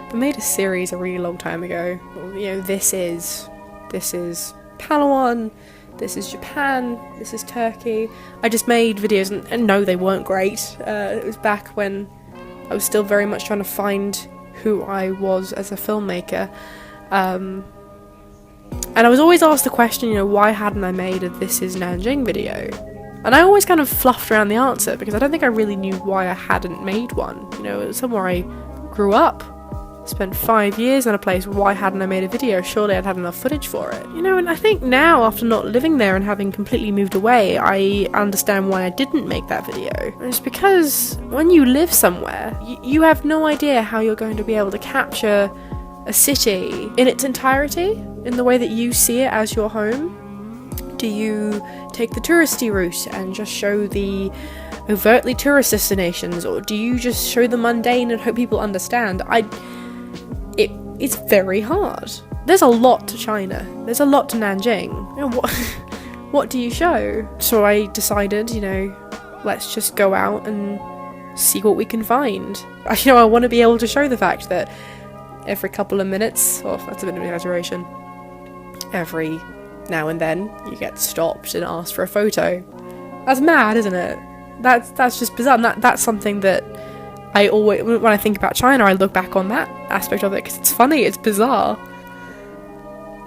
I made a series a really long time ago. You know, this is Palawan, this is Japan, this is Turkey. I just made videos and no, they weren't great. It was back when I was still very much trying to find who I was as a filmmaker. And I was always asked the question, you know, why hadn't I made a This Is Nanjing video? And I always kind of fluffed around the answer because I don't think I really knew why I hadn't made one. You know, it was somewhere I grew up, spent 5 years in a place. Why hadn't I made a video? Surely I'd had enough footage for it. You know, and I think now, after not living there and having completely moved away, I understand why I didn't make that video. It's because when you live somewhere, you have no idea how you're going to be able to capture a city in its entirety, in the way that you see it as your home. Do you take the touristy route and just show the overtly tourist destinations, or do you just show the mundane and hope people understand? It's very hard. There's a lot to China. There's a lot to Nanjing. You know, what do you show? So I decided, you know, let's just go out and see what we can find. You know, I want to be able to show the fact that every couple of minutes, well, that's a bit of an exaggeration, every now and then you get stopped and asked for a photo. That's mad, isn't it? That's just bizarre. And that's something that I always, when I think about China, I look back on that aspect of it because it's funny, it's bizarre.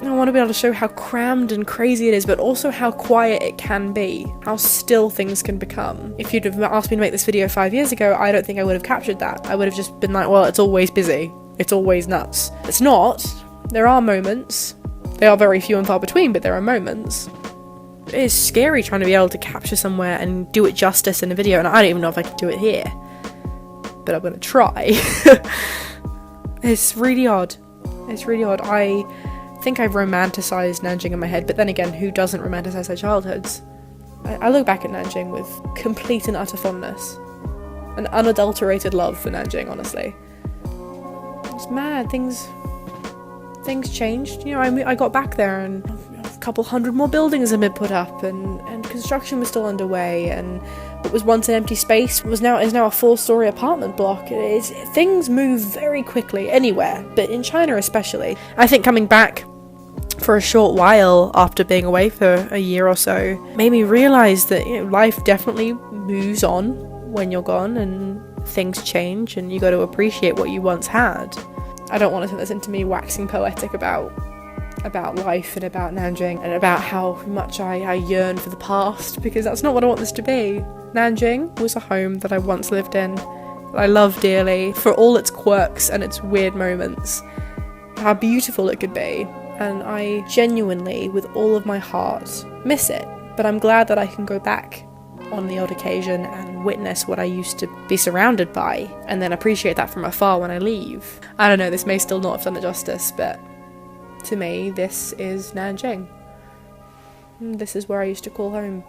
I want to be able to show how crammed and crazy it is, but also how quiet it can be, how still things can become. If you'd have asked me to make this video 5 years ago, I don't think I would have captured that. I would have just been like, well, it's always busy. It's always nuts. It's not. There are moments. They are very few and far between, but there are moments. It is scary trying to be able to capture somewhere and do it justice in a video, and I don't even know if I can do it here. But I'm gonna try. It's really odd. It's really odd. I think I've romanticised Nanjing in my head, but then again, who doesn't romanticise their childhoods? I look back at Nanjing with complete and utter fondness. An unadulterated love for Nanjing, honestly. It's mad. Things changed. You know, I got back there and a couple hundred more buildings had been put up, and construction was still underway, and what was once an empty space is now a 4-story apartment block. Things move very quickly anywhere, but in China especially. I think coming back for a short while after being away for a year or so made me realise that, you know, life definitely moves on when you're gone, and things change, and you got to appreciate what you once had. I don't want to turn this into me waxing poetic about life and about Nanjing and about how much I yearn for the past, because that's not what I want this to be. Nanjing was a home that I once lived in, that I love dearly, for all its quirks and its weird moments, how beautiful it could be, and I genuinely, with all of my heart, miss it. But I'm glad that I can go back on the odd occasion and witness what I used to be surrounded by, and then appreciate that from afar when I leave. I don't know, this may still not have done it justice, but to me, this is Nanjing. This is where I used to call home.